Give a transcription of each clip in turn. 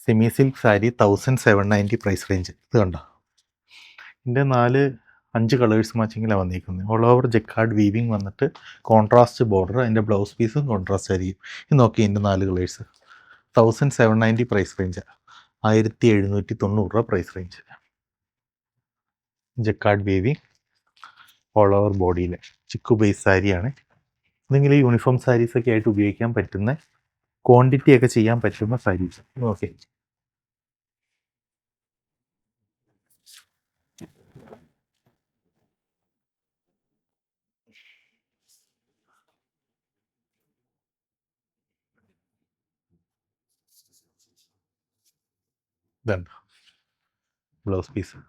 Semi silk sari 1790 price range. ഇത് കണ്ടോ, ഇതിൻ്റെ 4-5 കളേഴ്സ് മാച്ചിങ്ങിലാണ് വന്നിരിക്കുന്നത്. ഓൾ ഓവർ ജെക്കാർഡ് വീവിങ് വന്നിട്ട് കോൺട്രാസ്റ്റ് ബോർഡർ, അതിൻ്റെ ബ്ലൗസ് പീസും കോൺട്രാസ്റ്റ് ആയിരിക്കും. ഇത് നോക്കി, ഇതിൻ്റെ 4 കളേഴ്സ് 1790 പ്രൈസ് റേഞ്ച്, 1790 രൂപ price range. Jacquard weaving all over ബോഡിയിൽ ചിക്കു ബേസ് സാരിയാണ്. എന്തെങ്കിലും യൂണിഫോം സാരീസൊക്കെ ആയിട്ട് ഉപയോഗിക്കാൻ പറ്റുന്ന, ക്വാണ്ടിറ്റി ഒക്കെ ചെയ്യാൻ പറ്റുന്ന സാരീസ്. ഓക്കെ, ഇതുണ്ട് blouse piece,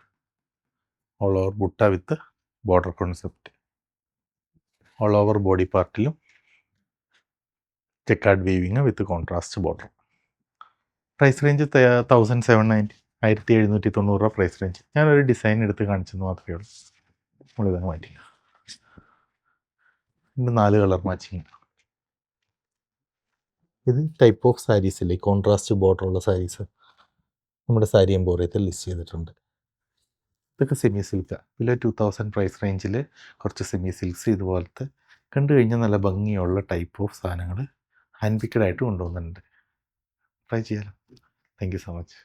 all over butta with border concept. All over body പാർട്ടിലും jacquard weaving with contrast border. Price range 1790, 1790 രൂപ പ്രൈസ് റേഞ്ച്. ഞാനൊരു ഡിസൈൻ എടുത്ത് കാണിച്ചെന്ന് മാത്രമേ ഉള്ളൂ. നമ്മളിതങ്ങ് മാറ്റി. ഇതിൻ്റെ 4 കളർ മാച്ചിങ്. ഇത് ടൈപ്പ് ഓഫ് സാരീസില്ലേ, കോൺട്രാസ്റ്റ് ബോർഡറുള്ള സാരീസ് നമ്മുടെ സാരി എംപോറിയത്തിൽ ലിസ്റ്റ് ചെയ്തിട്ടുണ്ട്. ഇതൊക്കെ സെമി സിൽക്കാണ്. ഇതിൽ 2000 പ്രൈസ് റേഞ്ചിൽ കുറച്ച് സെമി സിൽക്സ് ഇതുപോലത്തെ കണ്ടു കഴിഞ്ഞാൽ നല്ല ഭംഗിയുള്ള ടൈപ്പ് ഓഫ് സാധനങ്ങൾ ഹാൻഡ് പിക്കഡ് ആയിട്ട് കൊണ്ടുവന്നിട്ടുണ്ട്. ട്രൈ ചെയ്യാലോ. Thank you so much.